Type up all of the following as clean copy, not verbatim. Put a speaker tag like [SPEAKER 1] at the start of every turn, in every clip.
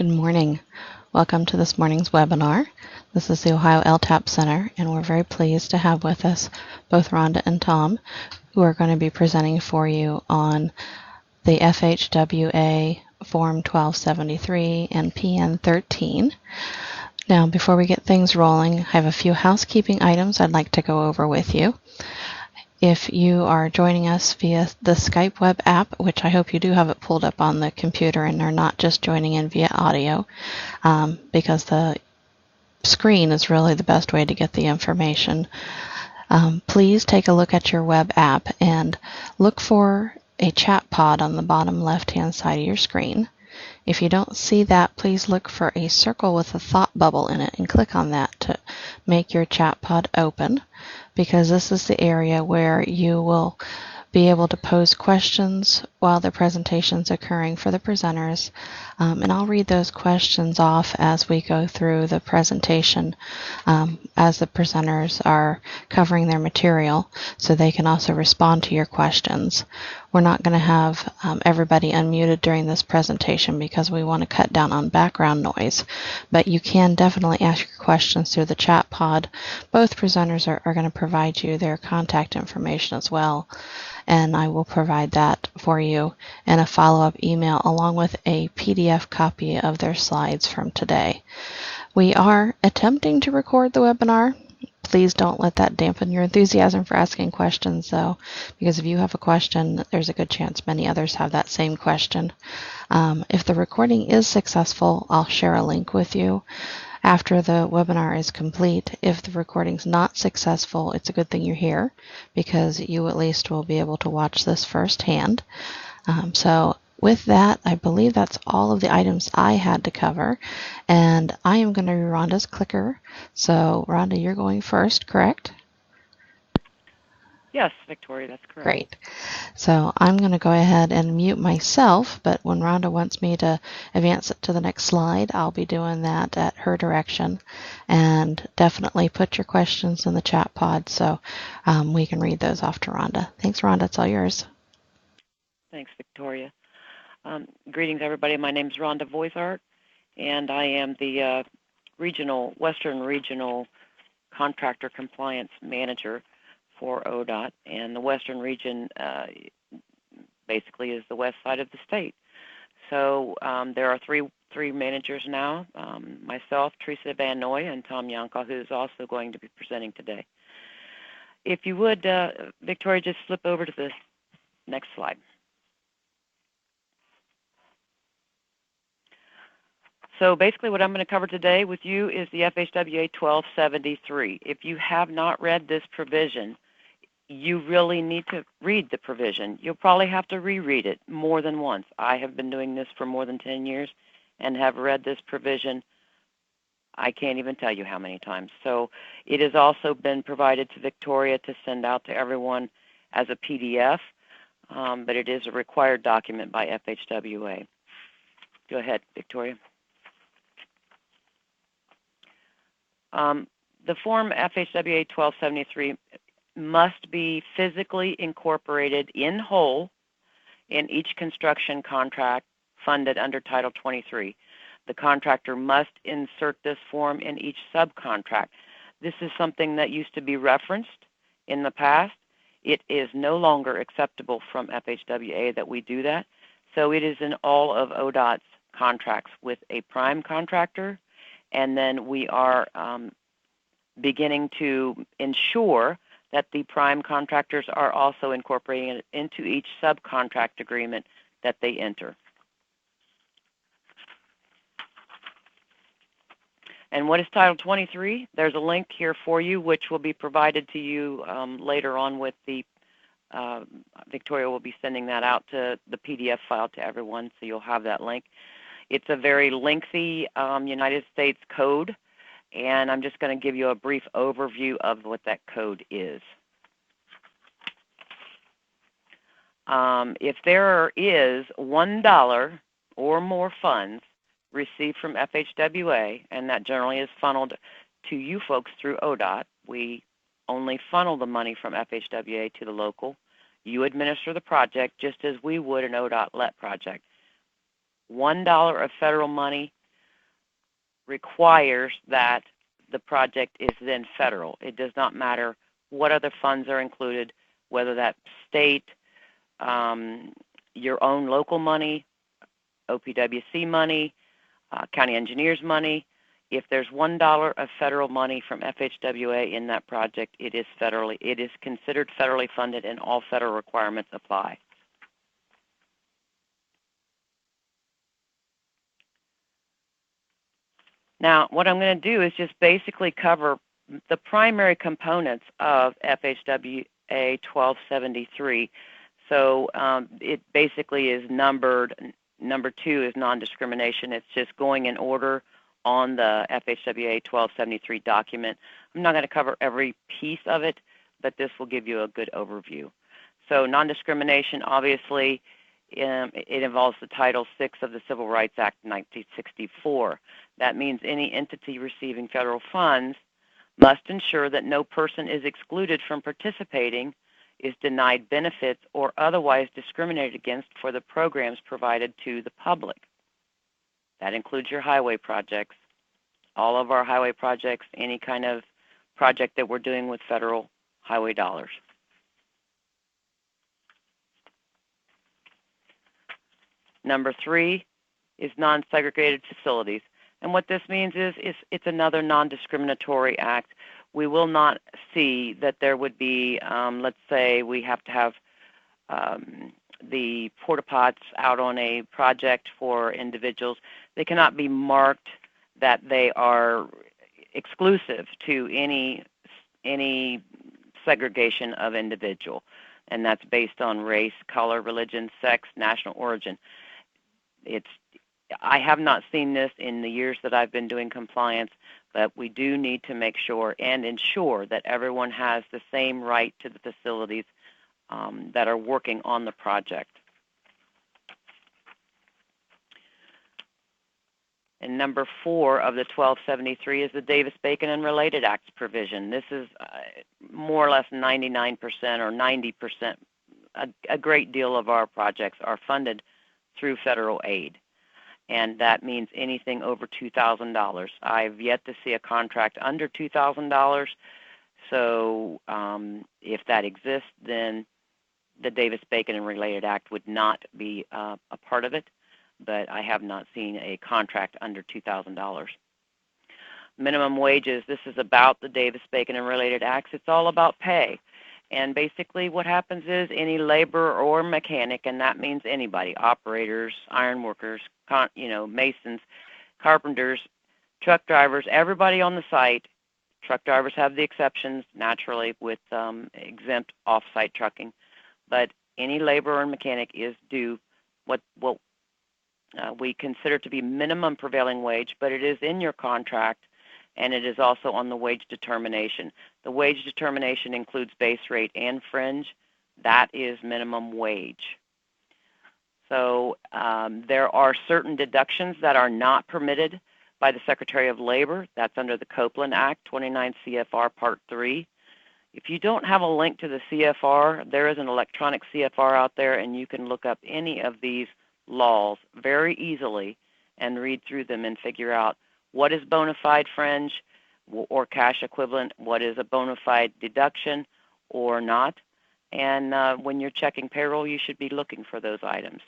[SPEAKER 1] Good morning. Welcome to this morning's webinar. This is the Ohio LTAP Center, and we're very pleased to have with us both Rhonda and Tom, who are going to be presenting for you on the FHWA Form 1273 and PN 13. Now, before we get things rolling, I have a few housekeeping items I'd like to go over with you. If you are joining us via the Skype web app, which I hope you do have it pulled up on the computer and are not just joining in via audio, because the screen is really the best way to get the information, please take a look at your web app and look for a chat pod on the bottom left-hand side of your screen. If you don't see that, please look for a circle with a thought bubble in it and click on that to make your chat pod open, because this is the area where you will be able to pose questions while the presentation's occurring for the presenters. And I'll read those questions off as we go through the presentation as the presenters are covering their material, so they can also respond to your questions. We're not going to have everybody unmuted during this presentation because we want to cut down on background noise, but you can definitely ask your questions through the chat pod. Both presenters are going to provide you their contact information as well, and I will provide that for you in a follow-up email along with a PDF copy of their slides from today. We are attempting to record the webinar. Please don't let that dampen your enthusiasm for asking questions, though, because if you have a question, there's a good chance many others have that same question. If the recording is successful, I'll share a link with you after the webinar is complete. If the recording's not successful, it's a good thing you're here, because you at least will be able to watch this firsthand. So with that, I believe that's all of the items I had to cover, and I am going to be Rhonda's clicker. So Rhonda, you're going first, correct?
[SPEAKER 2] Yes, Victoria, that's correct.
[SPEAKER 1] Great. So I'm going to go ahead and mute myself, but when Rhonda wants me to advance it to the next slide, I'll be doing that at her direction. And definitely put your questions in the chat pod so we can read those off to Rhonda. Thanks, Rhonda. It's all yours.
[SPEAKER 2] Thanks, Victoria. Greetings, everybody. My name is Rhonda Voisart, and I am the Western Regional Contractor Compliance Manager for ODOT, and the Western region basically is the west side of the state. So there are three managers now, myself, Teresa Van Noy, and Tom Yanka, who is also going to be presenting today. If you would, Victoria, just flip over to the next slide. So basically what I'm going to cover today with you is the FHWA 1273. If you have not read this provision, you really need to read the provision. You'll probably have to reread it more than once. I have been doing this for more than 10 years and have read this provision, I can't even tell you how many times. So it has also been provided to Victoria to send out to everyone as a PDF, but it is a required document by FHWA. Go ahead, Victoria. The form FHWA 1273 must be physically incorporated in whole in each construction contract funded under Title 23. The contractor must insert this form in each subcontract. This is something that used to be referenced in the past. It is no longer acceptable from FHWA that we do that. So it is in all of ODOT's contracts with a prime contractor, and then we are beginning to ensure that the prime contractors are also incorporating it into each subcontract agreement that they enter. And what is Title 23? There's a link here for you, which will be provided to you later on with the, Victoria will be sending that out to the PDF file to everyone, so you'll have that link. It's a very lengthy United States code, and I'm just going to give you a brief overview of what that code is. If there is $1 or more funds received from FHWA, and that generally is funneled to you folks through ODOT, we only funnel the money from FHWA to the local. You administer the project just as we would an ODOT LET project. $1 of federal money requires that the project is then federal. It does not matter what other funds are included, whether that's state, your own local money, OPWC money, county engineers money. If there's $1 of federal money from FHWA in that project, it is considered federally funded, and all federal requirements apply. Now, what I'm going to do is just basically cover the primary components of FHWA 1273. So it basically is numbered. Number 2 is non-discrimination. It's just going in order on the FHWA 1273 document. I'm not going to cover every piece of it, but this will give you a good overview. So non-discrimination, obviously, it involves the Title VI of the Civil Rights Act 1964. That means any entity receiving federal funds must ensure that no person is excluded from participating, is denied benefits, or otherwise discriminated against for the programs provided to the public. That includes your highway projects, all of our highway projects, any kind of project that we're doing with federal highway dollars. Number 3 is non-segregated facilities. And what this means is it's another non-discriminatory act. We will not see that there would be, let's say we have to have the porta pots out on a project for individuals. They cannot be marked that they are exclusive to any segregation of individual, and that's based on race, color, religion, sex, national origin. I have not seen this in the years that I've been doing compliance, but we do need to make sure and ensure that everyone has the same right to the facilities that are working on the project. And number 4 of the 1273 is the Davis-Bacon and Related Acts provision. This is more or less 99% or 90%. A great deal of our projects are funded through federal aid, and that means anything over $2,000. I've yet to see a contract under $2,000, so if that exists, then the Davis-Bacon and Related Act would not be a part of it, but I have not seen a contract under $2,000. Minimum wages, this is about the Davis-Bacon and Related Acts. It's all about pay. And basically what happens is any laborer or mechanic, and that means anybody, operators, iron workers, masons, carpenters, truck drivers, everybody on the site. Truck drivers have the exceptions, naturally, with exempt off-site trucking. But any laborer and mechanic is due what we consider to be minimum prevailing wage, but it is in your contract, and it is also on the wage determination. The wage determination includes base rate and fringe. That is minimum wage. So there are certain deductions that are not permitted by the Secretary of Labor. That's under the Copeland Act, 29 CFR Part 3. If you don't have a link to the CFR, there is an electronic CFR out there, and you can look up any of these laws very easily and read through them and figure out what is bona fide fringe or cash equivalent, what is a bona fide deduction or not. And when you're checking payroll, you should be looking for those items.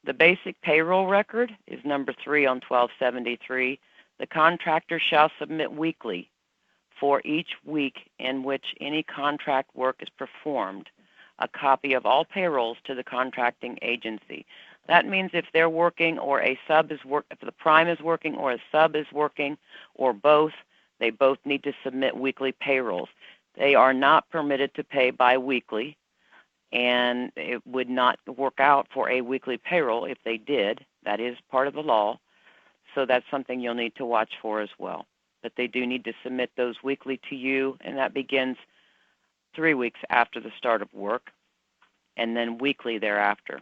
[SPEAKER 2] The basic payroll record is number 3 on 1273. The contractor shall submit weekly for each week in which any contract work is performed a copy of all payrolls to the contracting agency. That means if they're working or a sub is if the prime is working or a sub is working or both, they both need to submit weekly payrolls. They are not permitted to pay biweekly, and it would not work out for a weekly payroll if they did. That is part of the law, so that's something you'll need to watch for as well. But they do need to submit those weekly to you, and that begins 3 weeks after the start of work, and then weekly thereafter.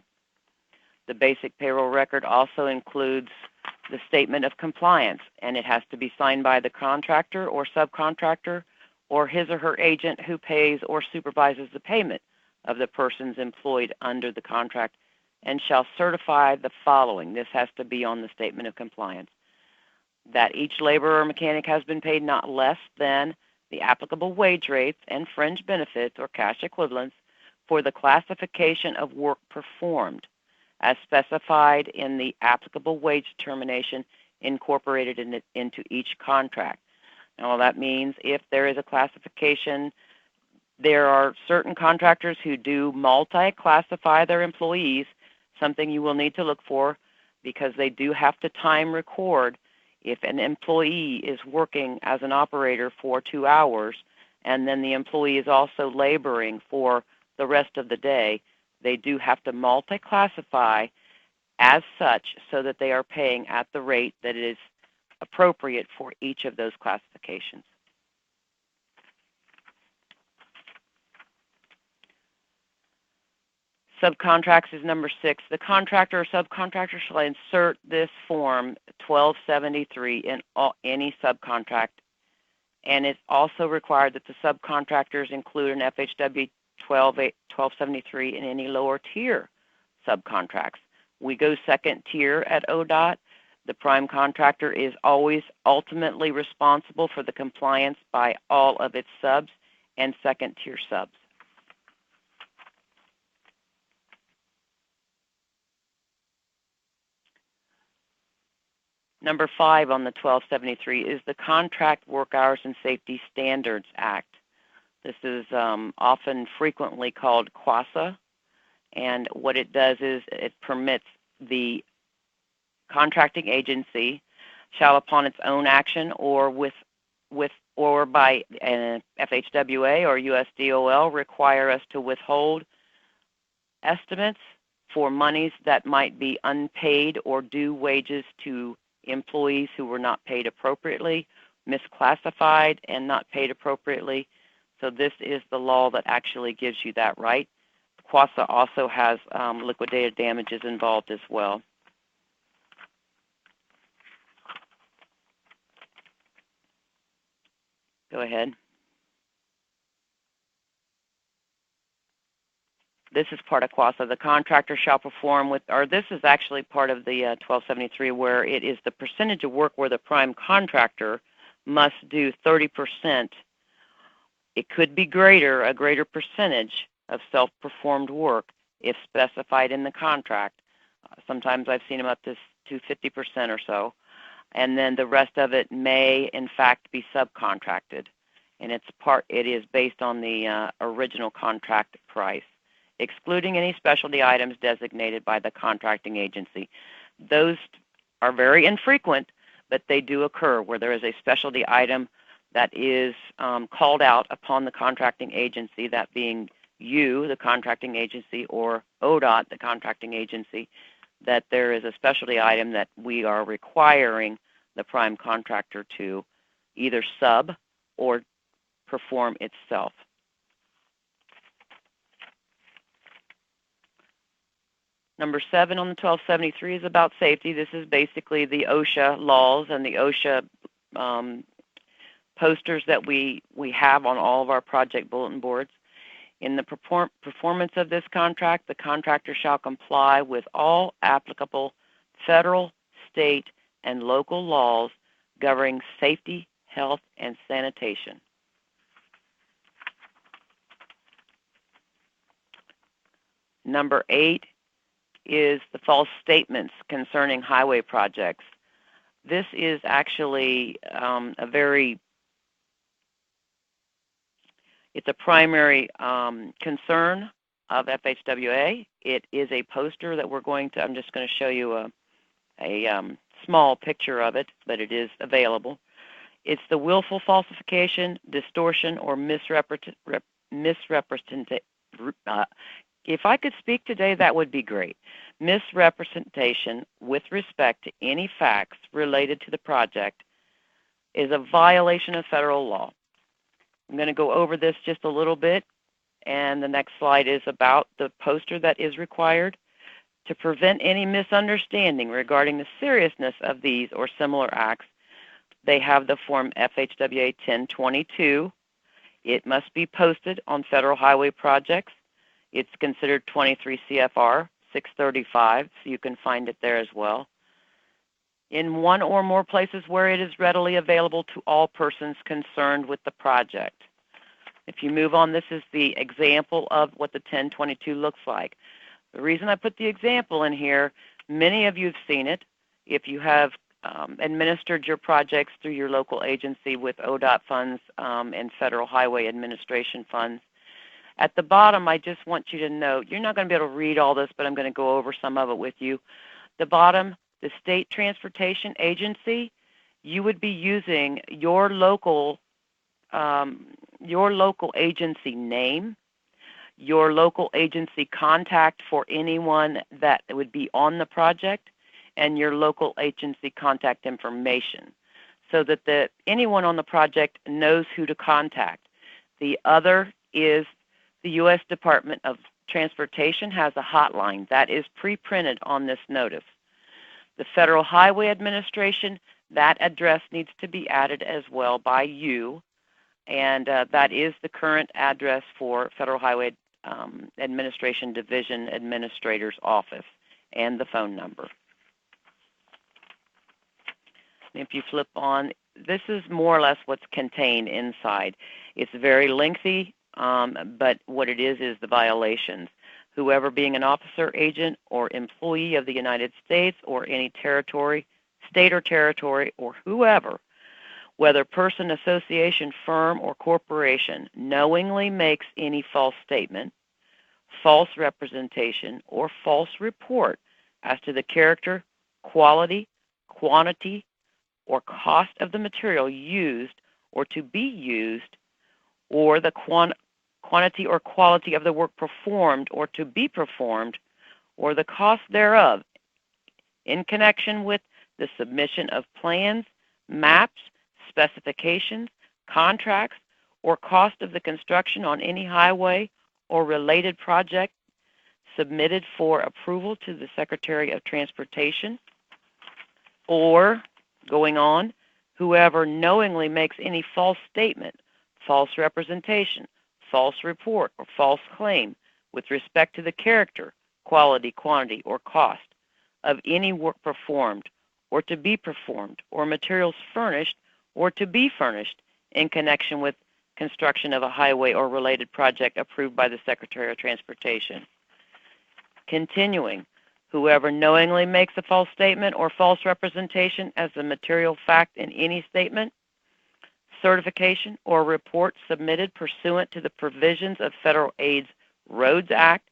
[SPEAKER 2] The basic payroll record also includes the statement of compliance, and it has to be signed by the contractor or subcontractor or his or her agent who pays or supervises the payment of the persons employed under the contract and shall certify the following. This has to be on the Statement of Compliance. That each laborer or mechanic has been paid not less than the applicable wage rates and fringe benefits or cash equivalents for the classification of work performed as specified in the applicable wage determination incorporated into each contract. Now, all that means if there is a classification, there are certain contractors who do multi-classify their employees, something you will need to look for because they do have to time record. If an employee is working as an operator for 2 hours and then the employee is also laboring for the rest of the day, they do have to multi-classify as such so that they are paying at the rate that is appropriate for each of those classifications. Subcontracts is number 6. The contractor or subcontractor shall insert this form 1273 in any subcontract, and it's also required that the subcontractors include an FHW 1273 in any lower tier subcontracts. We go second tier at ODOT. The prime contractor is always ultimately responsible for the compliance by all of its subs and second tier subs. Number 5 on the 1273 is the Contract Work Hours and Safety Standards Act. This is often frequently called QASA, and what it does is it permits the contracting agency shall upon its own action or or by an FHWA or USDOL require us to withhold estimates for monies that might be unpaid or due wages to employees who were not paid appropriately, misclassified, and not paid appropriately. So this is the law that actually gives you that right. QASA also has liquidated damages involved as well. Go ahead. This is part of QASA. The contractor shall perform with, or this is actually part of the 1273 where it is the percentage of work where the prime contractor must do 30%. It could be greater, a greater percentage of self-performed work if specified in the contract. Sometimes I've seen them up to 50% or so. And then the rest of it may, in fact, be subcontracted. And it is based on the original contract price, excluding any specialty items designated by the contracting agency. Those are very infrequent, but they do occur where there is a specialty item that is called out upon the contracting agency, that being you, the contracting agency, or ODOT, the contracting agency, that there is a specialty item that we are requiring the prime contractor to either sub or perform itself. Number 7 on the 1273 is about safety. This is basically the OSHA laws and the OSHA posters that we have on all of our project bulletin boards. In the performance of this contract, the contractor shall comply with all applicable federal, state, and local laws governing safety, health, and sanitation. Number 8 is the false statements concerning highway projects. This is actually it's a primary concern of FHWA. It is a poster that I'm just going to show you a small picture of it, but it is available. It's the willful falsification, distortion, or misrepresentation. If I could speak today, that would be great. Misrepresentation with respect to any facts related to the project is a violation of federal law. I'm going to go over this just a little bit, and the next slide is about the poster that is required. To prevent any misunderstanding regarding the seriousness of these or similar acts, they have the form FHWA 1022. It must be posted on federal highway projects. It's considered 23 CFR 635, so you can find it there as well. In one or more places where it is readily available to all persons concerned with the project. If you move on, this is the example of what the 1022 looks like. The reason I put the example in here, many of you have seen it. If you have administered your projects through your local agency with ODOT funds and Federal Highway Administration funds. At the bottom, I just want you to note, you're not going to be able to read all this, but I'm going to go over some of it with you. The bottom, the State Transportation Agency, you would be using your local agency name, your local agency contact for anyone that would be on the project, and your local agency contact information, so that anyone on the project knows who to contact. The other is the U.S. Department of Transportation has a hotline that is pre-printed on this notice. The Federal Highway Administration, that address needs to be added as well by you, and that is the current address for Federal Highway Administration Division Administrator's Office, and the phone number. If you flip on, this is more or less what's contained inside. It's very lengthy, but what it is the violations. Whoever being an officer, agent, or employee of the United States or any territory, state or territory, or whoever, whether person, association, firm, or corporation, knowingly makes any false statement, false representation, or false report as to the character, quality, quantity, or cost of the material used or to be used, or the quantity or quality of the work performed or to be performed, or the cost thereof, in connection with the submission of plans, maps, specifications, contracts, or cost of the construction on any highway or related project submitted for approval to the Secretary of Transportation, or, going on, whoever knowingly makes any false statement, false representation, false report, or false claim with respect to the character, quality, quantity, or cost of any work performed or to be performed, or materials furnished or to be furnished in connection with construction of a highway or related project approved by the Secretary of Transportation. Continuing, whoever knowingly makes a false statement or false representation as the material fact in any statement, certification, or report submitted pursuant to the provisions of Federal Aid's Roads Act,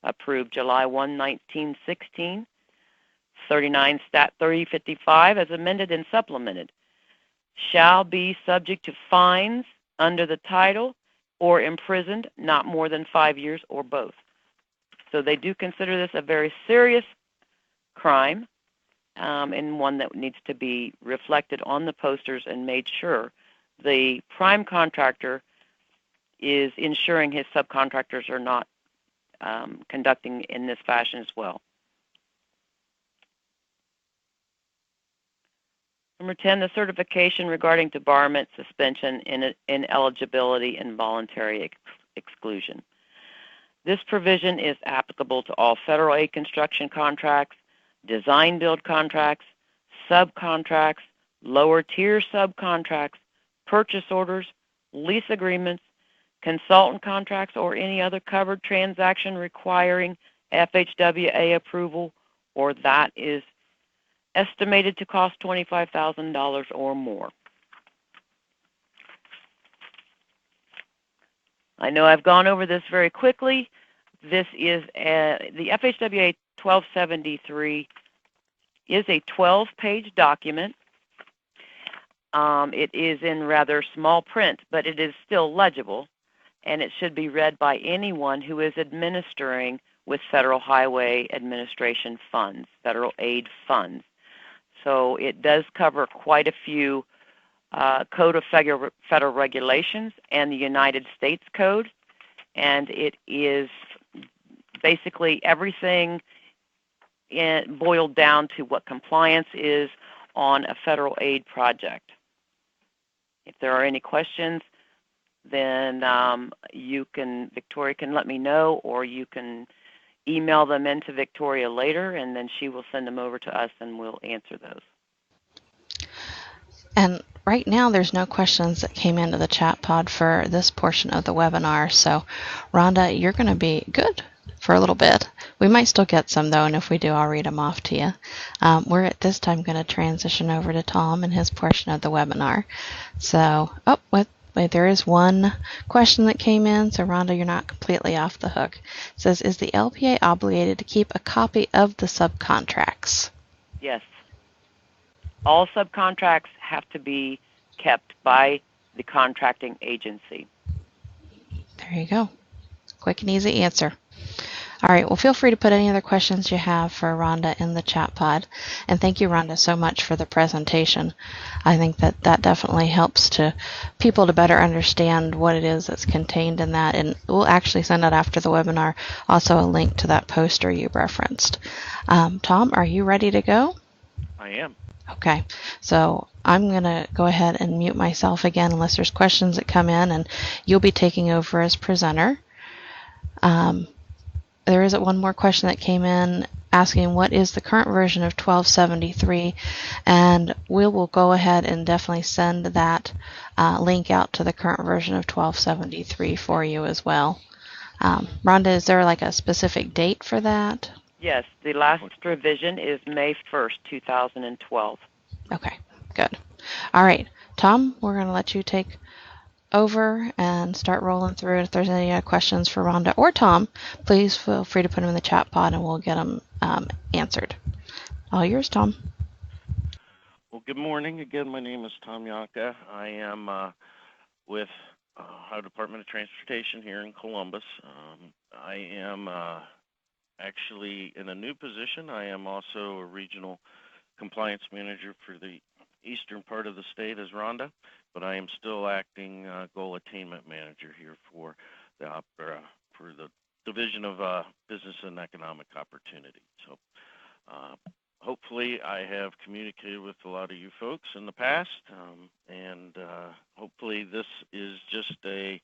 [SPEAKER 2] approved July 1, 1916, 39 Stat 3055, as amended and supplemented, shall be subject to fines under the title or imprisoned not more than 5 years or both. So they do consider this a very serious crime, and one that needs to be reflected on the posters and made sure the prime contractor is ensuring his subcontractors are not conducting in this fashion as well. Number 10, the certification regarding debarment, suspension, ineligibility, and voluntary exclusion. This provision is applicable to all federal aid construction contracts, design build contracts, subcontracts, lower tier subcontracts, purchase orders, lease agreements, consultant contracts, or any other covered transaction requiring FHWA approval, or that is estimated to cost $25,000 or more. I know I've gone over this very quickly. This is the FHWA 1273 is a 12-page document. It is in rather small print, but it is still legible, and it should be read by anyone who is administering with Federal Highway Administration funds, federal aid funds. So it does cover quite a few Code of Federal Regulations and the United States Code, and it is basically everything boiled down to what compliance is on a federal aid project. If there are any questions, then Victoria can let me know, or you can email them into Victoria later, and then she will send them over to us and we'll answer those.
[SPEAKER 1] And right now, there's no questions that came into the chat pod for this portion of the webinar. So, Rhonda, you're going to be good for a little bit. We might still get some, though, and if we do, I'll read them off to you. We're at this time going to transition over to Tom and his portion of the webinar. So, wait, there is one question that came in. So, Rhonda, you're not completely off the hook. It says, is the LPA obligated to keep a copy of the subcontracts?
[SPEAKER 2] Yes. All subcontracts have to be kept by the contracting agency.
[SPEAKER 1] There you go. Quick and easy answer. All right, well, feel free to put any other questions you have for Rhonda in the chat pod. And thank you, Rhonda, so much for the presentation. I think that definitely helps to people to better understand what it is that's contained in that. And we'll actually send out after the webinar also a link to that poster you referenced. Tom, are you ready to go?
[SPEAKER 3] I am.
[SPEAKER 1] Okay, so I'm going to go ahead and mute myself again unless there's questions that come in, and you'll be taking over as presenter. There is one more question that came in asking what is the current version of 1273, and we will go ahead and definitely send that link out to the current version of 1273 for you as well. Rhonda, is there like a specific date for that?
[SPEAKER 2] Yes, the last revision is May 1st, 2012.
[SPEAKER 1] Okay, good. All right, Tom, we're going to let you take over and start rolling through. If there's any questions for Rhonda or Tom, please feel free to put them in the chat pod and we'll get them answered. All yours, Tom.
[SPEAKER 3] Well, good morning. Again, my name is Tom Yonka. I am with Ohio Department of Transportation here in Columbus. I am actually in a new position. I am also a regional compliance manager for the eastern part of the state as Rhonda, but I am still acting goal attainment manager here for the Division of Business and Economic Opportunity. So hopefully I have communicated with a lot of you folks in the past, and hopefully this is just a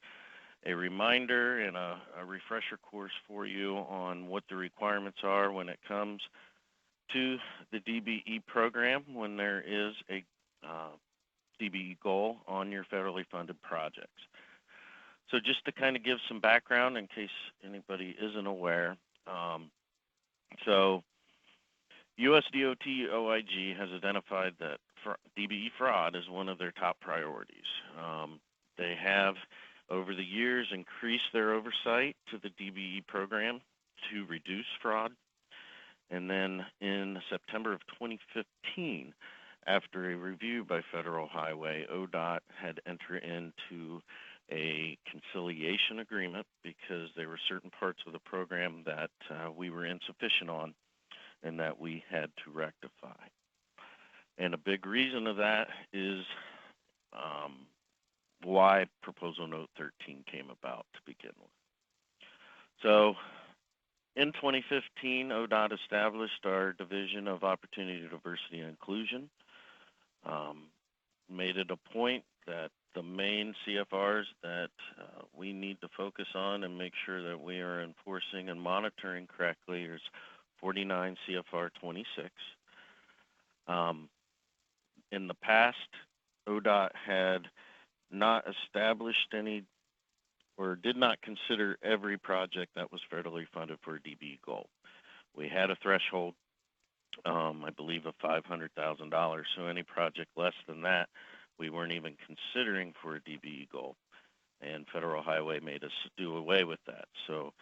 [SPEAKER 3] reminder and a refresher course for you on what the requirements are when it comes to the DBE program when there is a DBE goal on your federally funded projects. So just to kind of give some background in case anybody isn't aware, so USDOT OIG has identified that DBE fraud is one of their top priorities. They have over the years increased their oversight to the DBE program to reduce fraud. And then in September of 2015, after a review by Federal Highway, ODOT had entered into a conciliation agreement because there were certain parts of the program that we were insufficient on and that we had to rectify. And a big reason of that is why Proposal Note 13 came about to begin with. So in 2015, ODOT established our Division of Opportunity, Diversity, and Inclusion, made it a point that the main CFRs that we need to focus on and make sure that we are enforcing and monitoring correctly is 49 CFR 26. In the past, ODOT had not established any or did not consider every project that was federally funded for a DBE goal. We had a threshold, I believe, of $500,000. So any project less than that, we weren't even considering for a DBE goal. And Federal Highway made us do away with that. So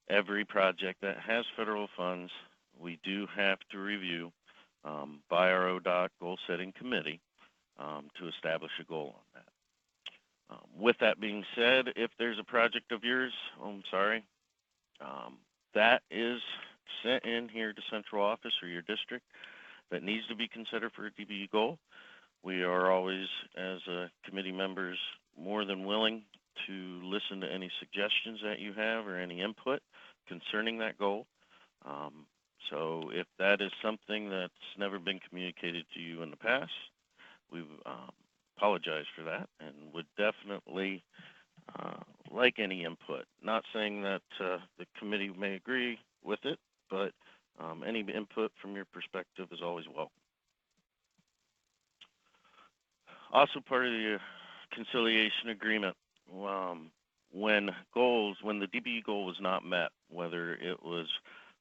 [SPEAKER 3] every project that has federal funds, we do have to review by our ODOT goal setting committee to establish a goal on that. With that being said, if there's a project of yours, that is sent in here to central office or your district that needs to be considered for a DBE goal, we are always, as committee members, more than willing to listen to any suggestions that you have or any input concerning that goal. So if that is something that's never been communicated to you in the past, we apologize for that and would definitely like any input. Not saying that the committee may agree with it, but any input from your perspective is always welcome. Also part of the Conciliation Agreement, when the DBE goal was not met, whether it was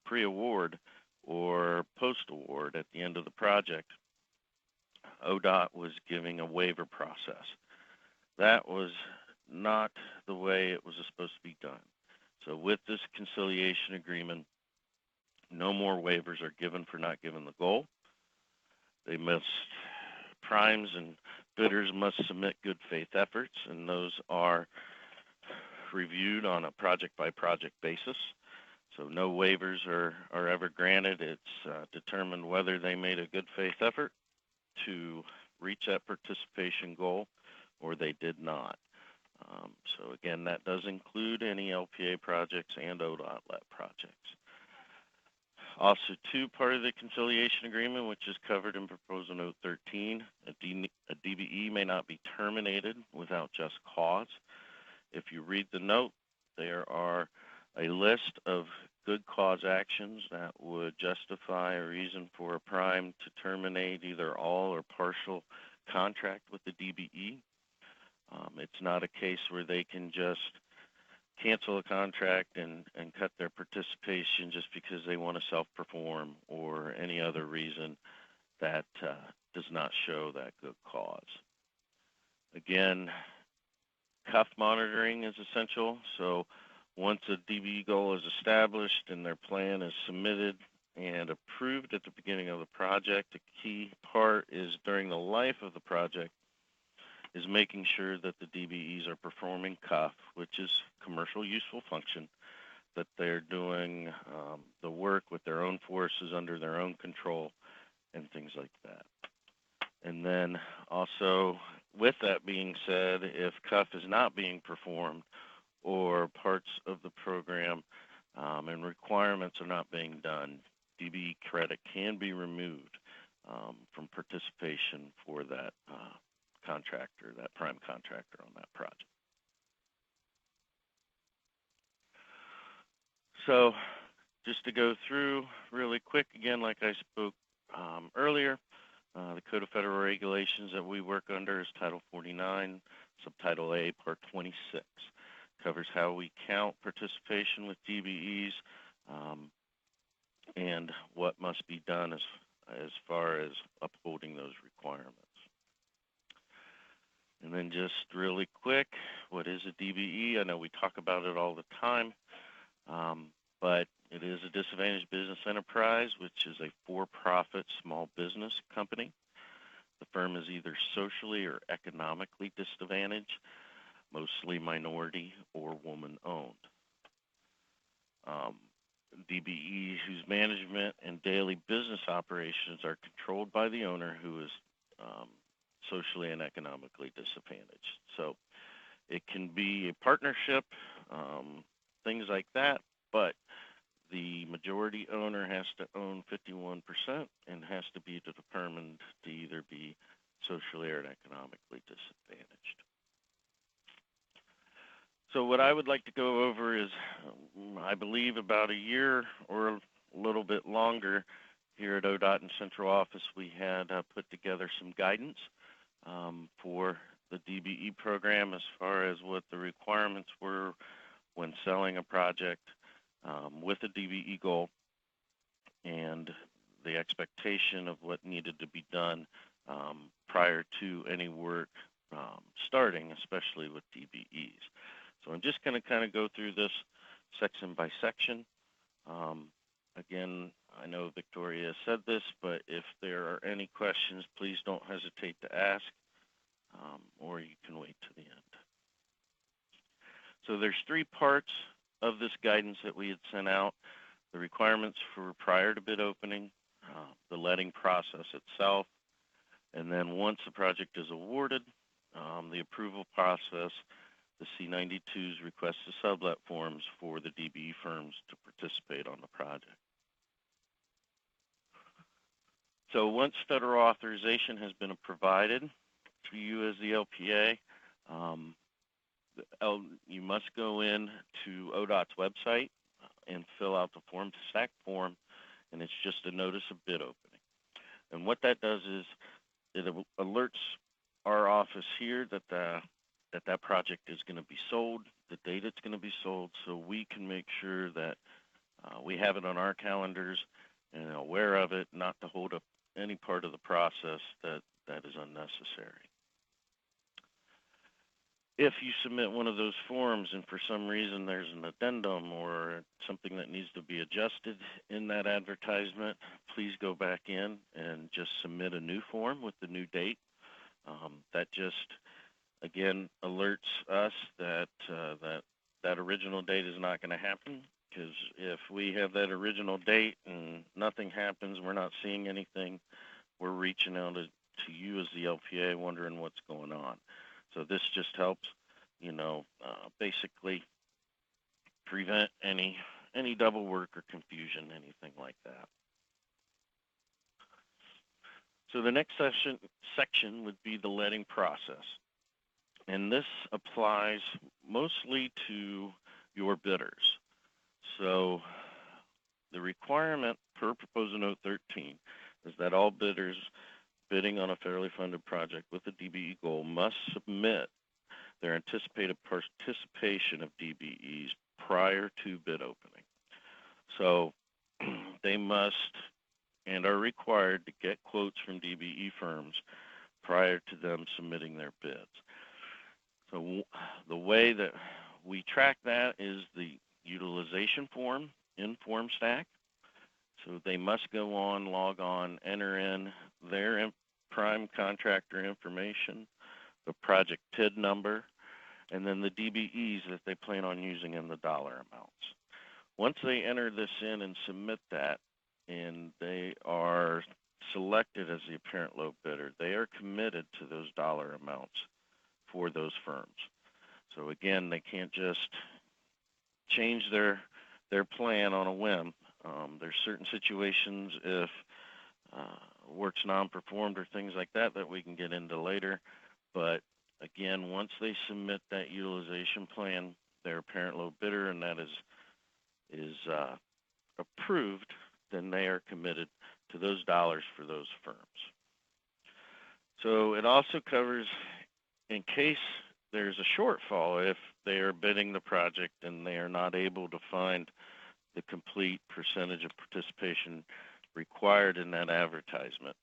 [SPEAKER 3] pre-award or post-award at the end of the project, ODOT was giving a waiver process. That was not the way it was supposed to be done. So with this Conciliation Agreement, no more waivers are given for not giving the goal. Primes and bidders must submit good faith efforts, and those are reviewed on a project-by-project basis. So no waivers are ever granted. It's determined whether they made a good faith effort to reach that participation goal or they did not. So again, that does include any LPA projects and ODOT-led projects. Also, part of the Conciliation Agreement, which is covered in Proposal Note 13, a DBE may not be terminated without just cause. If you read the note, there are a list of good cause actions that would justify a reason for a prime to terminate either all or partial contract with the DBE. It's not a case where they can just cancel a contract and cut their participation just because they want to self-perform or any other reason that does not show that good cause. Again, CUF monitoring is essential. So once a DBE goal is established and their plan is submitted and approved at the beginning of the project, a key part is during the life of the project is making sure that the DBEs are performing CUF, which is commercial useful function, that they're doing the work with their own forces under their own control and things like that. And then also, with that being said, if CUF is not being performed or parts of the program and requirements are not being done, DBE credit can be removed from participation for that contractor, that prime contractor on that project. So just to go through really quick, again, like I spoke earlier, the Code of Federal Regulations that we work under is Title 49, Subtitle A, Part 26. Covers how we count participation with DBEs and what must be done as far as upholding those requirements. And then just really quick, what is a DBE? I know we talk about it all the time, but it is a disadvantaged business enterprise, which is a for-profit small business company. The firm is either socially or economically disadvantaged, mostly minority or woman-owned. DBEs whose management and daily business operations are controlled by the owner who is socially and economically disadvantaged. So it can be a partnership, things like that, but the majority owner has to own 51% and has to be determined to either be socially or economically disadvantaged. So what I would like to go over is, I believe about a year or a little bit longer here at ODOT and Central Office, we had put together some guidance for the DBE program as far as what the requirements were when selling a project with a DBE goal and the expectation of what needed to be done prior to any work starting, especially with DBEs. So I'm just going to kind of go through this section by section. Again, I know Victoria said this, but if there are any questions, please don't hesitate to ask, or you can wait to the end. So there's three parts of this guidance that we had sent out: the requirements for prior to bid opening, the letting process itself, and then once the project is awarded, the approval process, the C-92s request the sublet forms for the DBE firms to participate on the project. So once federal authorization has been provided to you as the LPA, you must go in to ODOT's website and fill out the form, stack form, and it's just a notice of bid opening. And what that does is it alerts our office here that that project is going to be sold, the date it's going to be sold, so we can make sure that we have it on our calendars and aware of it, not to hold up any part of the process that is unnecessary. If you submit one of those forms and for some reason there's an addendum or something that needs to be adjusted in that advertisement, please go back in and just submit a new form with the new date. That just, again, alerts us that that original date is not going to happen, because if we have that original date and nothing happens, we're not seeing anything, we're reaching out to you as the LPA wondering what's going on. So this just helps, basically prevent any double work or confusion, anything like that. So the next section would be the letting process. And this applies mostly to your bidders. So the requirement per Proposal Note 13 is that all bidders bidding on a federally funded project with a DBE goal must submit their anticipated participation of DBEs prior to bid opening. So they must and are required to get quotes from DBE firms prior to them submitting their bids. So the way that we track that is the utilization form in FormStack. So they must go on, log on, enter in their prime contractor information, the project PID number, and then the DBEs that they plan on using in the dollar amounts. Once they enter this in and submit that, and they are selected as the apparent low bidder, they are committed to those dollar amounts for those firms. So again, they can't just change their plan on a whim. There's certain situations if work's non-performed or things like that that we can get into later. But again, once they submit that utilization plan, they're apparent low bidder, and that is approved, then they are committed to those dollars for those firms. So it also covers in case there's a shortfall, if they are bidding the project and they are not able to find the complete percentage of participation required in that advertisement,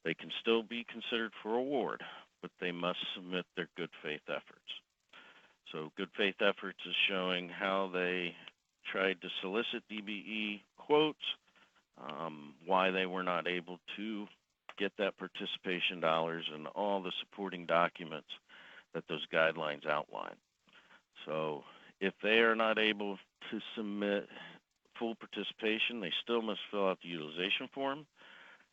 [SPEAKER 3] they can still be considered for award, but they must submit their good faith efforts. So good faith efforts is showing how they tried to solicit DBE quotes, why they were not able to get that participation dollars, and all the supporting documents that those guidelines outline. So if they are not able to submit full participation, they still must fill out the utilization form,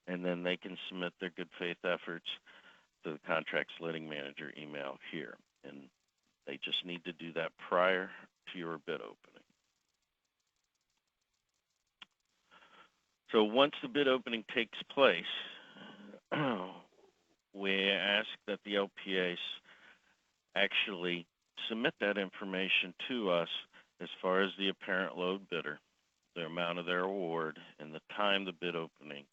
[SPEAKER 3] and then they can submit their good faith efforts to the contract's letting manager email here. And they just need to do that prior to your bid opening. So once the bid opening takes place, we ask that the LPAs actually submit that information to us as far as the apparent low bidder, the amount of their award, and the time the bid opening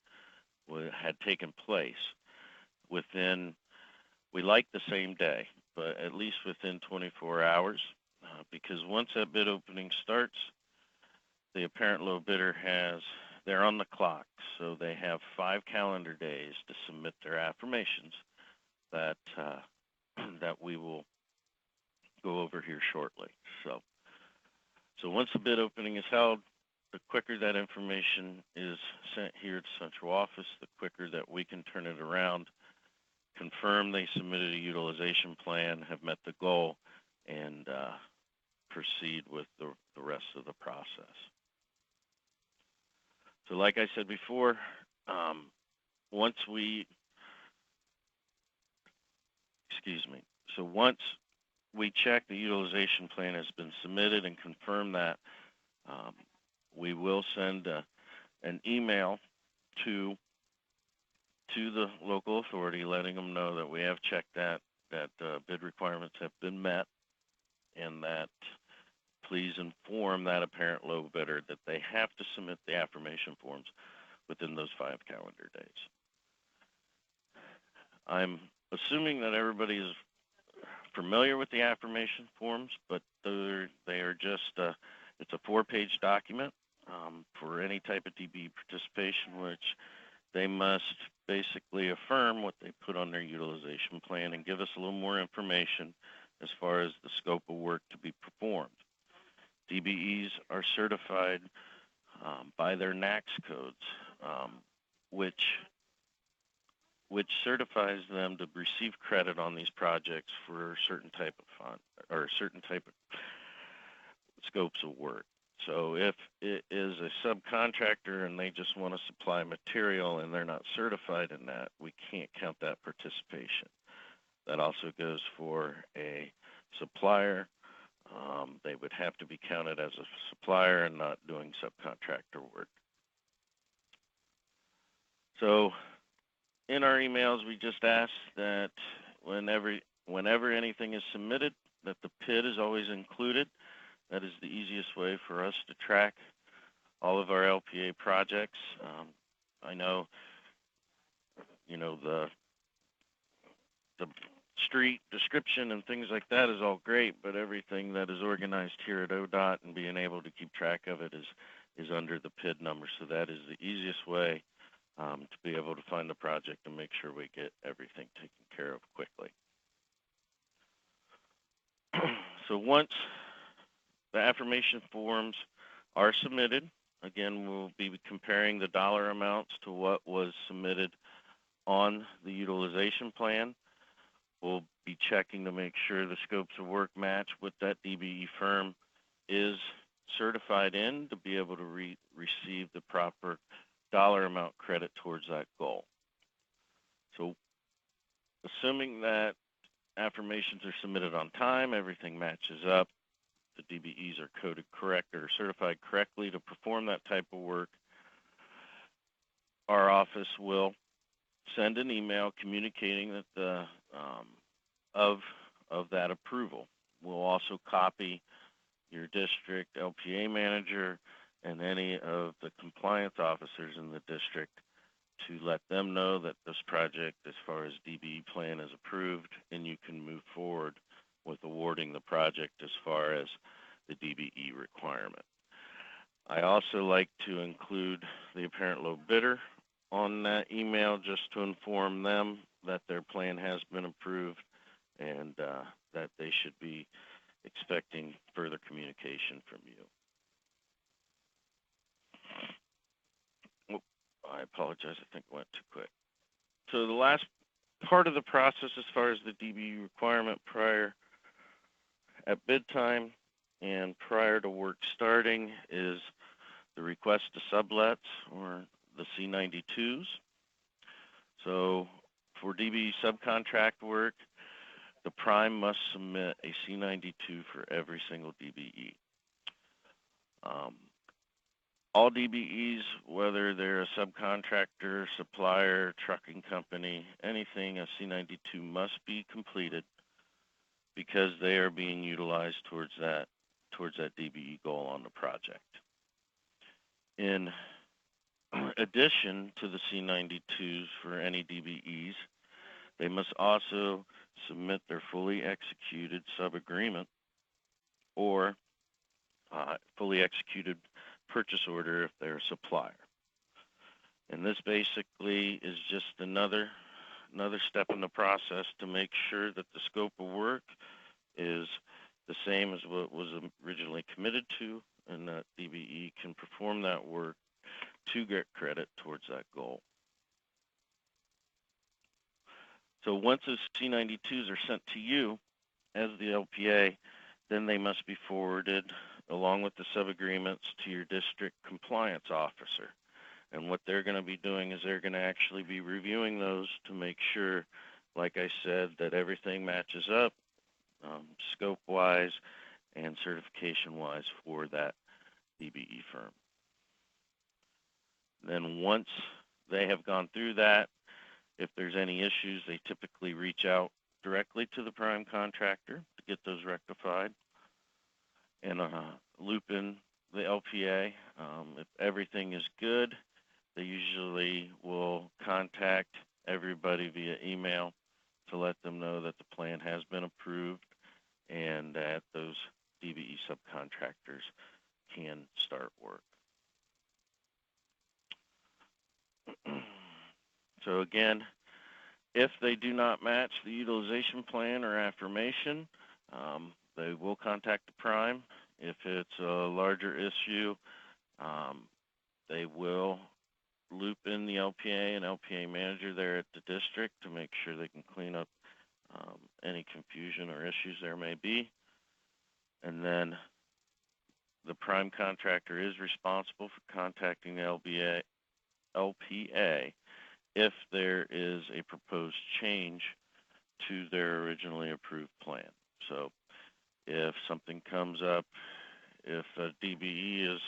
[SPEAKER 3] had taken place within, we like the same day, but at least within 24 hours, because once that bid opening starts, the apparent low bidder they're on the clock, so they have 5 calendar days to submit their affirmations that we will go over here shortly. So once the bid opening is held, the quicker that information is sent here to central office, the quicker that we can turn it around, confirm they submitted a utilization plan, have met the goal, and proceed with the rest of the process. So like I said before, once we check the utilization plan has been submitted and confirm that, we will send an email to the local authority letting them know that we have checked that bid requirements have been met, and that please inform that apparent low bidder that they have to submit the affirmation forms within those 5 calendar days. I'm assuming that everybody is familiar with the affirmation forms, but they are just, it's a 4-page document for any type of DBE participation, which they must basically affirm what they put on their utilization plan and give us a little more information as far as the scope of work to be performed. DBEs are certified by their NAAQS codes, which certifies them to receive credit on these projects for a certain type of fund or certain type of scopes of work. So if it is a subcontractor and they just want to supply material and they're not certified in that, we can't count that participation. That also goes for a supplier. They would have to be counted as a supplier and not doing subcontractor work. So in our emails, we just ask that whenever anything is submitted, that the PID is always included. That is the easiest way for us to track all of our LPA projects. I know, the street description and things like that is all great, but everything that is organized here at ODOT and being able to keep track of it is under the PID number. So that is the easiest way to be able to find the project and make sure we get everything taken care of quickly. So once the affirmation forms are submitted, again, we'll be comparing the dollar amounts to what was submitted on the utilization plan. We'll be checking to make sure the scopes of work match what that DBE firm is certified in to be able to receive the proper dollar amount credit towards that goal. So assuming that affirmations are submitted on time, everything matches up, the DBEs are coded correct or certified correctly to perform that type of work, our office will send an email communicating that the of that approval. We'll also copy your district LPA manager and any of the compliance officers in the district to let them know that this project, as far as DBE plan, is approved, and you can move forward with awarding the project as far as the DBE requirement. I also like to include the apparent low bidder on that email just to inform them that their plan has been approved and that they should be expecting further communication from you. Oh, I apologize, I think I went too quick. So the last part of the process as far as the DBE requirement prior at bid time and prior to work starting is the request to sublets or the C92s. So for DBE subcontract work, the prime must submit a C92 for every single DBE. All DBEs, whether they're a subcontractor, supplier, trucking company, anything, a C92 must be completed because they are being utilized towards that DBE goal on the project. In addition to the C92s for any DBEs, they must also submit their fully executed sub-agreement or fully executed purchase order if they're a supplier. And this basically is just another step in the process to make sure that the scope of work is the same as what was originally committed to, and that DBE can perform that work to get credit towards that goal. So once those C92s are sent to you as the LPA, then they must be forwarded along with the sub-agreements to your district compliance officer. And what they're going to be doing is they're going to actually be reviewing those to make sure, like I said, that everything matches up scope-wise and certification-wise for that DBE firm. Then once they have gone through that, if there's any issues, they typically reach out directly to the prime contractor to get those rectified. and loop in the LPA. If everything is good, they usually will contact everybody via email to let them know that the plan has been approved and that those DBE subcontractors can start work. So again, if they do not match the utilization plan or affirmation, they will contact the prime. If it's a larger issue, they will loop in the LPA and LPA manager there at the district to make sure they can clean up any confusion or issues there may be. And then the prime contractor is responsible for contacting the LPA if there is a proposed change to their originally approved plan. So if something comes up, if a DBE is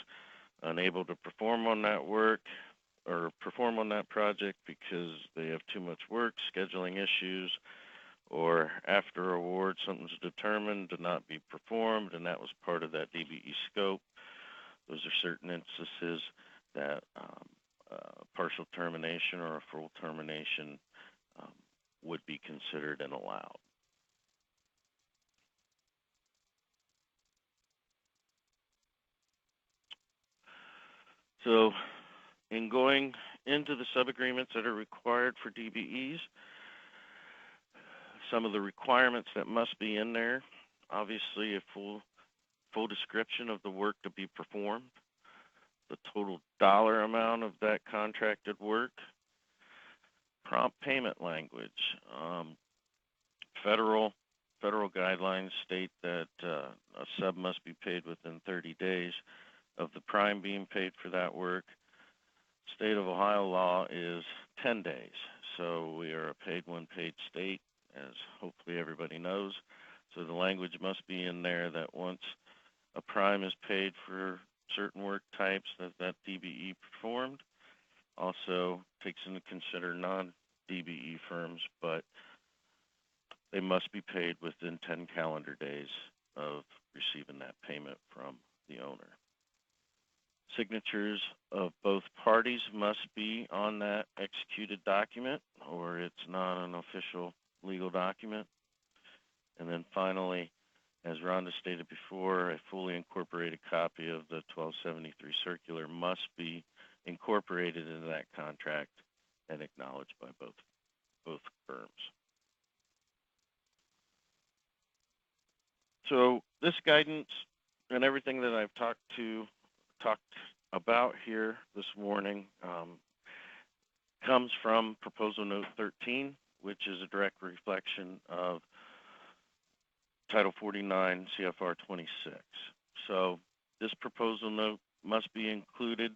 [SPEAKER 3] unable to perform on that work or perform on that project because they have too much work, scheduling issues, or after award something's determined to not be performed and that was part of that DBE scope, those are certain instances that partial termination or a full termination would be considered and allowed. So in going into the sub-agreements that are required for DBEs, some of the requirements that must be in there, obviously a full description of the work to be performed, the total dollar amount of that contracted work, prompt payment language. Federal guidelines state that a sub must be paid within 30 days of the prime being paid for that work. State of Ohio law is 10 days, so we are a paid when paid state, as hopefully everybody knows. So the language must be in there that once a prime is paid for certain work types that DBE performed, also takes into consider non-DBE firms, but they must be paid within 10 calendar days of receiving that payment from the owner. Signatures of both parties must be on that executed document, or it's not an official legal document. And then finally, as Rhonda stated before, a fully incorporated copy of the 1273 circular must be incorporated into that contract and acknowledged by both firms. So this guidance and everything that I've talked about here this morning comes from Proposal Note 13, which is a direct reflection of Title 49 CFR 26. So this proposal note must be included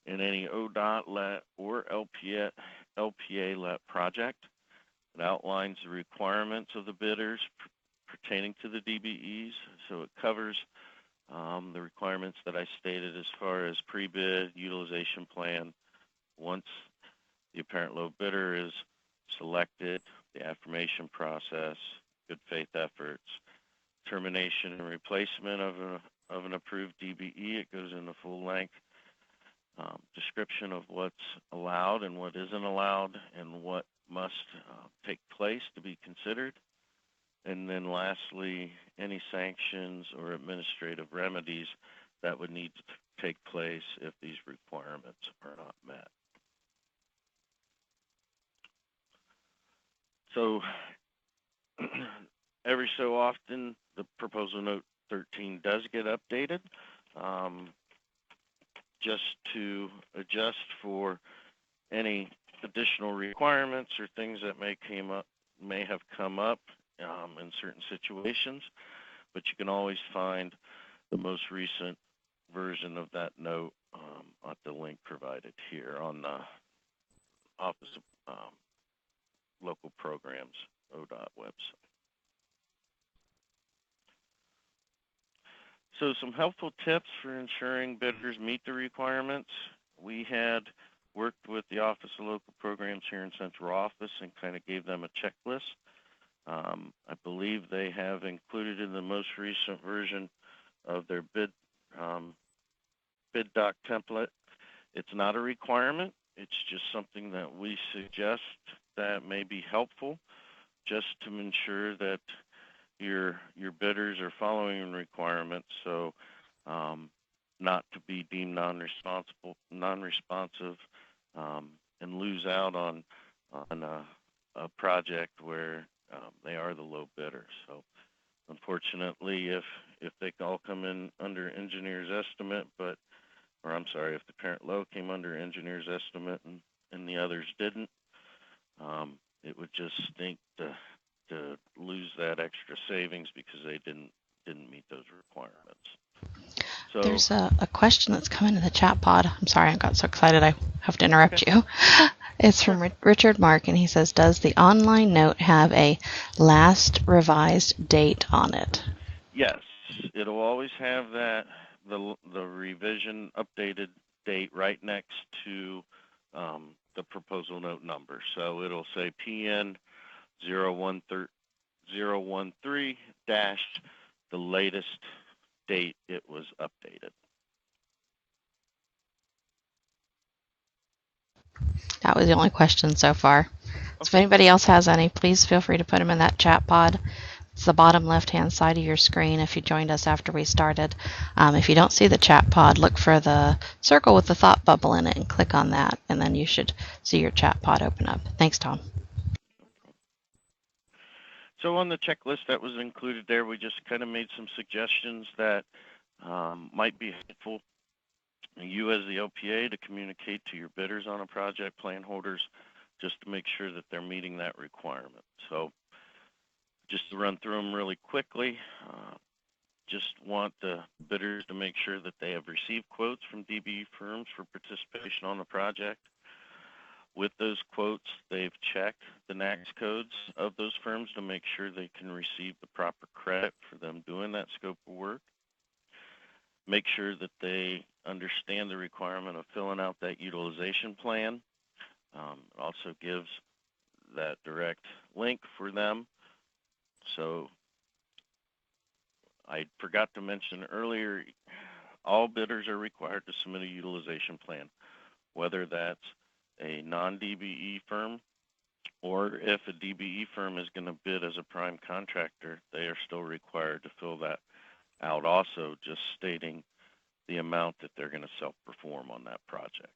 [SPEAKER 3] in any ODOT LET or LPA LET project. It outlines the requirements of the bidders pertaining to the DBEs. So it covers the requirements that I stated as far as pre-bid, utilization plan. Once the apparent low bidder is selected, the affirmation process, good faith efforts, termination and replacement of an approved DBE. It goes into full length description of what's allowed and what isn't allowed and what must take place to be considered. And then lastly, any sanctions or administrative remedies that would need to take place if these requirements are not met. So every so often, the Proposal Note 13 does get updated just to adjust for any additional requirements or things that may have come up in certain situations, but you can always find the most recent version of that note at the link provided here on the Office of Local Programs ODOT website. So some helpful tips for ensuring bidders meet the requirements. We had worked with the Office of Local Programs here in Central Office and kind of gave them a checklist. I believe they have included in the most recent version of their bid doc template. It's not a requirement. It's just something that we suggest that may be helpful, just to ensure that your bidders are following requirements, so not to be deemed non-responsive, and lose out on a project where they are the low bidder. So unfortunately, if they all come in under engineer's estimate, if the parent low came under engineer's estimate and the others didn't, it would just stink to lose that extra savings because they didn't meet those requirements. So
[SPEAKER 1] there's a question that's come into the chat pod. I'm sorry, I got so excited I have to interrupt you. It's from Richard Mark, and he says, does the online note have a last revised date on it?
[SPEAKER 3] yes, it'll always have that, the revision updated date right next to the proposal note number. So it'll say PN 013 dash the latest date it was updated.
[SPEAKER 1] That was the only question so far. So if anybody else has any, please feel free to put them in that chat pod. It's the bottom left-hand side of your screen if you joined us after we started. If you don't see the chat pod, look for the circle with the thought bubble in it and click on that, and then you should see your chat pod open up. Thanks, Tom.
[SPEAKER 3] So on the checklist that was included there, we just kind of made some suggestions that might be helpful. You as the LPA to communicate to your bidders on a project, plan holders, just to make sure that they're meeting that requirement. So just to run through them really quickly, just want the bidders to make sure that they have received quotes from DBE firms for participation on the project. With those quotes, they've checked the NAICS codes of those firms to make sure they can receive the proper credit for them doing that scope of work. Make sure that they understand the requirement of filling out that utilization plan. It also gives that direct link for them. So I forgot to mention earlier, all bidders are required to submit a utilization plan, whether that's a non-DBE firm or if a DBE firm is going to bid as a prime contractor, they are still required to fill that out also, just stating the amount that they're going to self-perform on that project.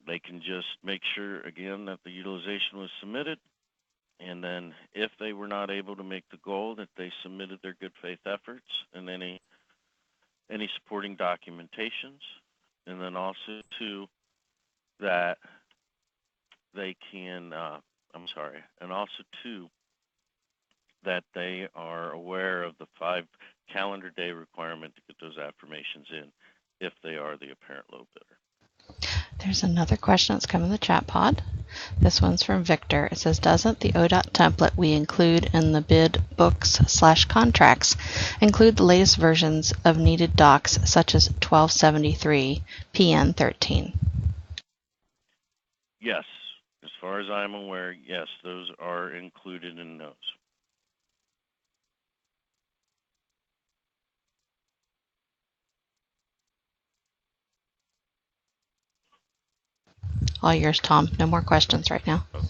[SPEAKER 3] They can just make sure, again, that the utilization was submitted, and then if they were not able to make the goal, that they submitted their good faith efforts and any supporting documentations, and then also too that they can, and also too that they are aware of the 5 calendar day requirement to get those affirmations in if they are the apparent low bidder.
[SPEAKER 1] There's another question that's come in the chat pod. This one's from Victor. It says, doesn't the ODOT template we include in the bid books/contracts include the latest versions of needed docs such as 1273 PN 13?
[SPEAKER 3] Yes, as far as I'm aware, yes, those are included in those.
[SPEAKER 1] All yours, Tom. No more questions right now.
[SPEAKER 3] Okay.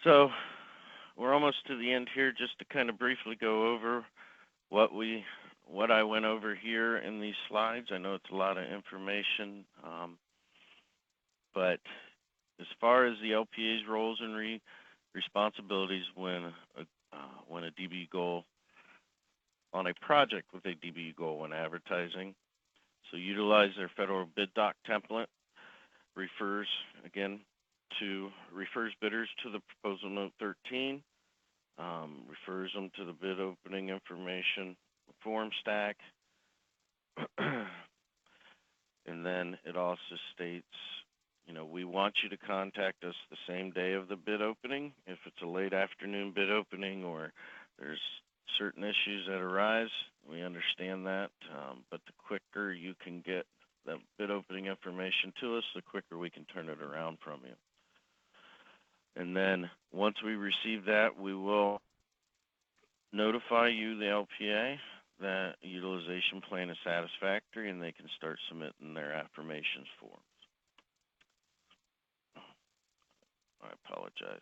[SPEAKER 3] So we're almost to the end here. Just to kind of briefly go over what I went over here in these slides. I know it's a lot of information, but as far as the LPA's roles and responsibilities when a DBE goal on a project with a DBE goal when advertising. So utilize their federal bid doc template, refers bidders to the proposal note 13, refers them to the bid opening information form stack, and then it also states, we want you to contact us the same day of the bid opening. If it's a late afternoon bid opening or there's certain issues that arise, we understand that, but the quicker you can get that bid opening information to us, the quicker we can turn it around from you. And then once we receive that, we will notify you, the LPA, that utilization plan is satisfactory and they can start submitting their affirmations forms. I apologize.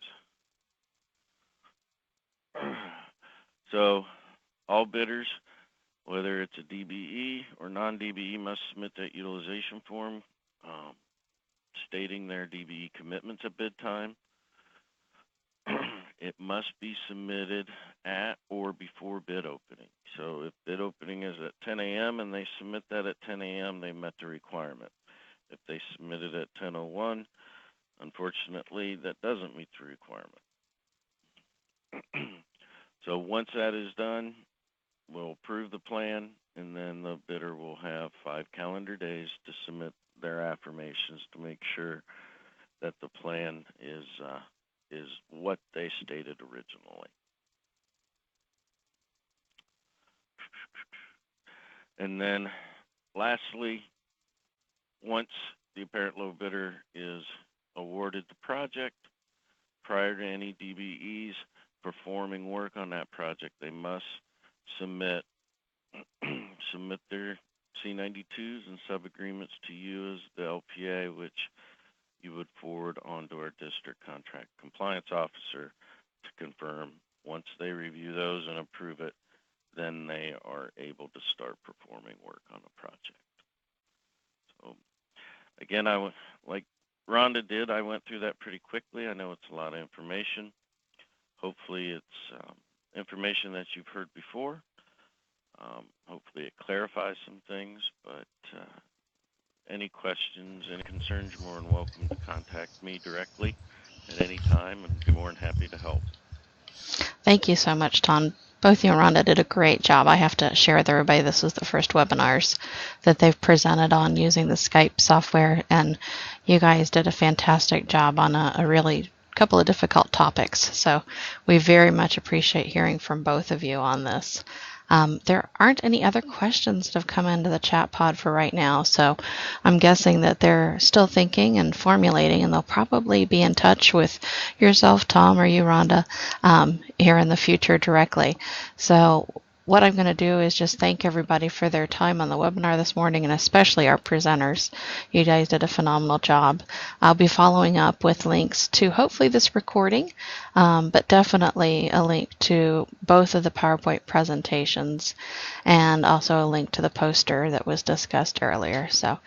[SPEAKER 3] So all bidders, whether it's a DBE or non-DBE, must submit that utilization form stating their DBE commitments at bid time. It must be submitted at or before bid opening. So if bid opening is at 10 a.m. and they submit that at 10 a.m., they met the requirement. If they submit it at 10:01, unfortunately, that doesn't meet the requirement. So once that is done, we'll approve the plan, and then the bidder will have 5 calendar days to submit their affirmations to make sure that the plan is what they stated originally. And then lastly, once the apparent low bidder is awarded the project, prior to any DBEs performing work on that project, they must submit their C92s and sub-agreements to you as the LPA, which you would forward on to our district contract compliance officer to confirm. Once they review those and approve it, then they are able to start performing work on the project. So again, like Rhonda did, I went through that pretty quickly. I know it's a lot of information. Hopefully it's information that you've heard before. Hopefully it clarifies some things, but any questions, any concerns, you're more than welcome to contact me directly at any time, and I'd be more than happy to help.
[SPEAKER 1] Thank you so much, Tom. Both you and Rhonda did a great job. I have to share with everybody this was the first webinars that they've presented on using the Skype software, and you guys did a fantastic job on a really couple of difficult topics. So we very much appreciate hearing from both of you on this. There aren't any other questions that have come into the chat pod for right now, so I'm guessing that they're still thinking and formulating, and they'll probably be in touch with yourself, Tom, or you, Rhonda, here in the future directly. So what I'm going to do is just thank everybody for their time on the webinar this morning, and especially our presenters. You guys did a phenomenal job. I'll be following up with links to hopefully this recording, but definitely a link to both of the PowerPoint presentations and also a link to the poster that was discussed earlier. So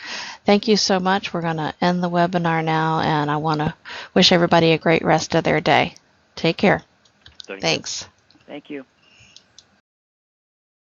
[SPEAKER 1] thank you so much. We're going to end the webinar now, and I want to wish everybody a great rest of their day. Take care.
[SPEAKER 3] Thanks.
[SPEAKER 1] Thanks.
[SPEAKER 2] Thank you.